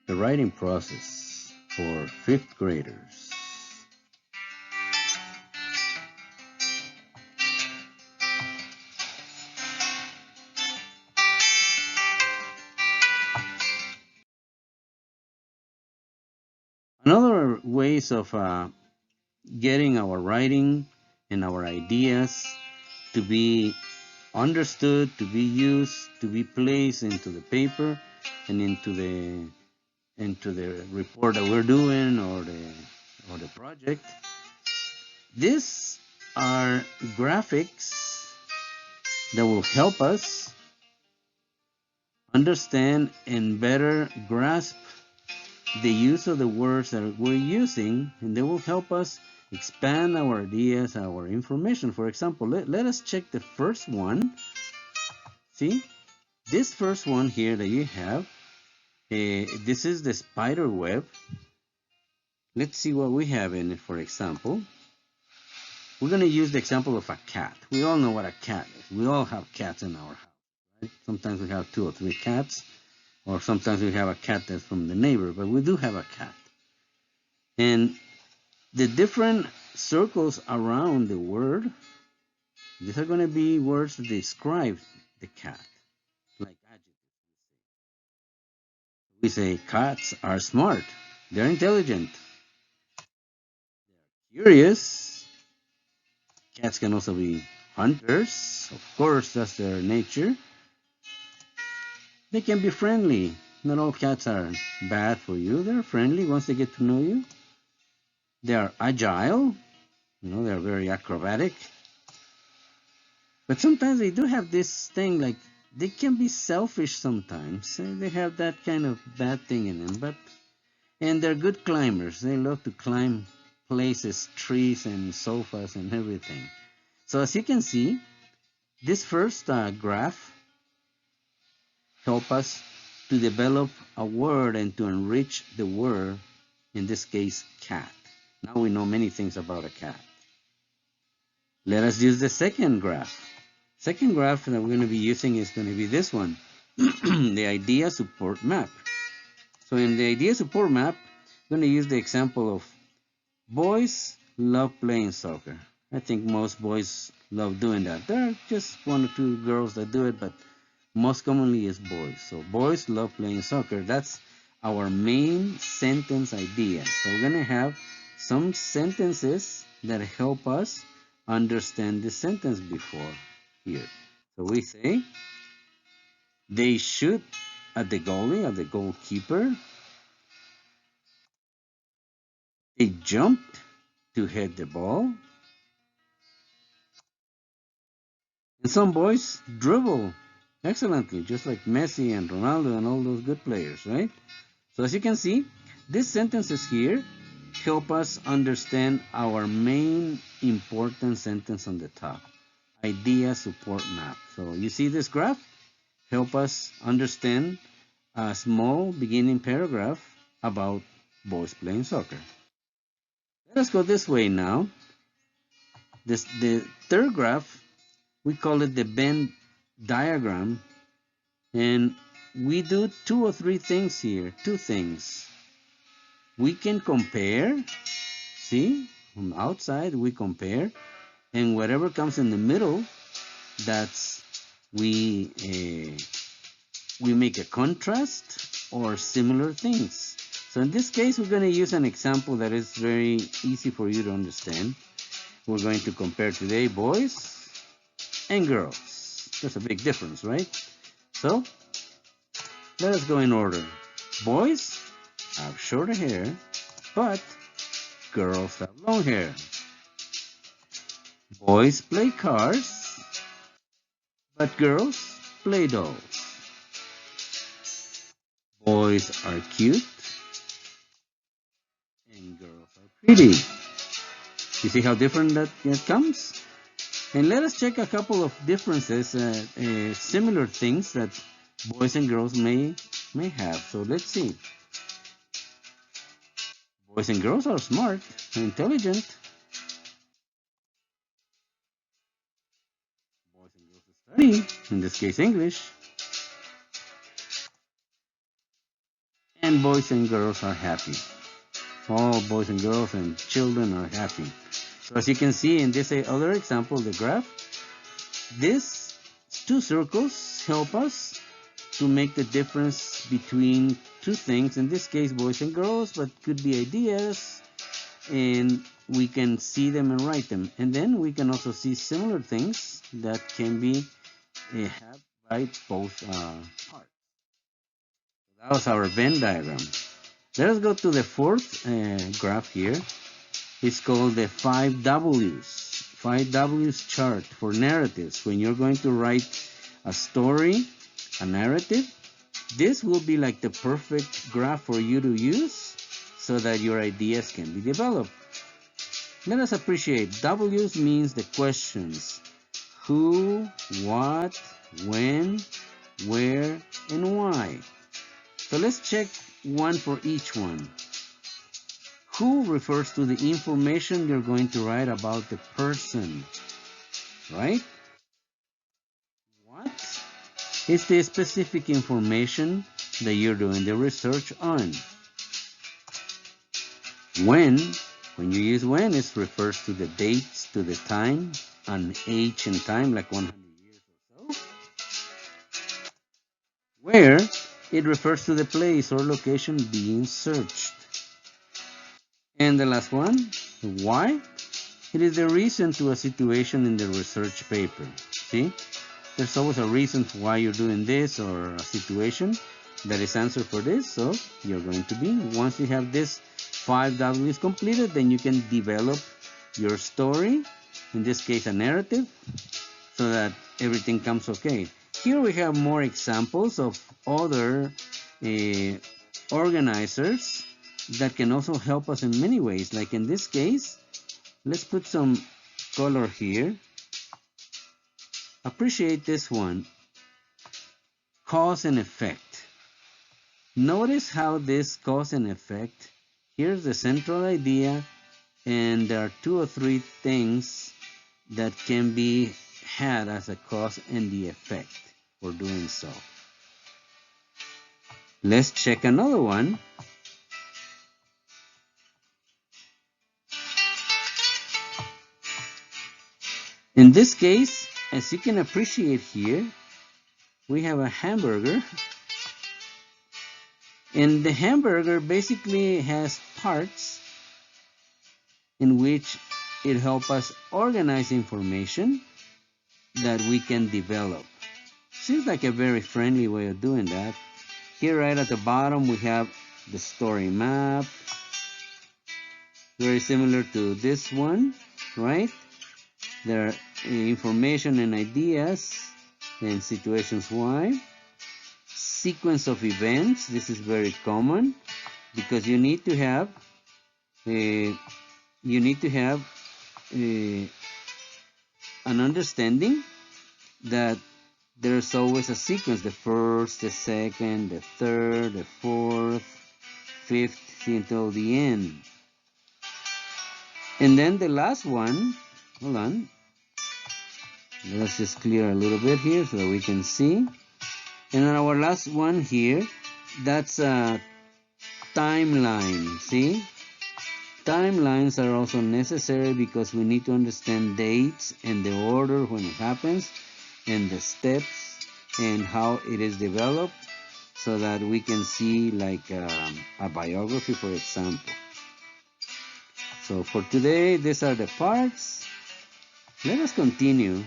The writing process for fifth graders. Another ways of getting our writing and our ideas to be understood, to be used, to be placed into the paper and into the report that we're doing or the project. These are graphics that will help us understand and better grasp the use of the words that we're using, and they will help us expand our ideas, our information. For example, let us check the first one. See, this first one here that you have, this is the spider web. Let's see what we have in it. For example, we're going to use the example of a cat. We all know what a cat is. We all have cats in our house, right? Sometimes we have 2 or 3 cats, or sometimes we have a cat that's from the neighbor, but we do have a cat. And the different circles around the word, these are going to be words that describe the cat, like adjectives. We say cats are smart, they're intelligent, they're curious. Cats can also be hunters, of course, that's their nature. They can be friendly. Not all cats are bad for you. They're friendly once they get to know you. They are agile. They're very acrobatic. But sometimes they do have this thing, like they can be selfish sometimes. They have that kind of bad thing in them. And they're good climbers. They love to climb places, trees and sofas and everything. So as you can see, this first graph help us to develop a word and to enrich the word, in this case, cat. Now we know many things about a cat. Let us use the second graph. Second graph that we're going to be using is going to be this one, the idea support map. So in the idea support map, I'm going to use the example of boys love playing soccer. I think most boys love doing that. There are just 1 or 2 girls that do it, but most commonly is boys. So boys love playing soccer. That's our main sentence idea. So we're going to have some sentences that help us understand the sentence before here. So we say, they shoot at the goalie, at the goalkeeper. They jumped to hit the ball. And some boys dribble excellently, just like Messi and Ronaldo and all those good players, right? So as you can see, these sentences here help us understand our main important sentence on the top, idea support map. So you see this graph? Help us understand a small beginning paragraph about boys playing soccer. Let us go this way now. The third graph, we call it the Venn diagram, and we do 2 or 3 things here. 2 things. We can compare. See, from outside we compare, and whatever comes in the middle, that's we make a contrast or similar things. So in this case, we're going to use an example that is very easy for you to understand. We're going to compare today boys and girls. There's a big difference, right? So let us go in order. Boys have shorter hair, but girls have long hair. Boys play cars, but girls play dolls. Boys are cute, and girls are pretty. You see how different that comes? And let us check a couple of differences, similar things that boys and girls may have. So let's see. Boys and girls are smart and intelligent. Boys and girls study, in this case English. And and boys and girls are happy. All boys and girls and children are happy. So as you can see in this other example, the graph, these two circles help us to make the difference between two things. In this case, boys and girls, but could be ideas, and we can see them and write them. And then we can also see similar things that can be had by both parts. That was our Venn diagram. Let us go to the fourth graph here. It's called the 5Ws. 5Ws chart for narratives. When you're going to write a story, a narrative, this will be like the perfect graph for you to use so that your ideas can be developed. Let us appreciate. W's means the questions. Who, what, when, where, and why. So let's check one for each one. Who refers to the information you're going to write about the person, right? What is the specific information that you're doing the research on? When you use when, it refers to the dates, to the time, an age and time, like 100 years or so. Where, it refers to the place or location being searched. And the last one, why? It is the reason to a situation in the research paper. See? There's always a reason for why you're doing this or a situation that is answer for this. So you're going to be, once you have this 5Ws completed, then you can develop your story, in this case a narrative, so that everything comes okay. Here we have more examples of other organizers that can also help us in many ways. Like in this case, let's put some color here. Appreciate this one. Cause and effect. Notice how this cause and effect, here's the central idea, and there are 2 or 3 things that can be had as a cause and the effect for doing so. Let's check another one. In this case, as you can appreciate here, we have a hamburger. And the hamburger basically has parts in which it helps us organize information that we can develop. Seems like a very friendly way of doing that. Here right at the bottom we have the story map. Very similar to this one, right? There are information and ideas and situations why. Sequence of events. This is very common because you need to have an understanding that there's always a sequence: the first, the second, the third, the fourth, fifth, until the end. And then the last one, hold on, let's just clear a little bit here so that we can see. And then our last one here, that's a timeline. See? Timelines are also necessary because we need to understand dates and the order when it happens and the steps and how it is developed so that we can see like a biography, for example. So for today, these are the parts. Let us continue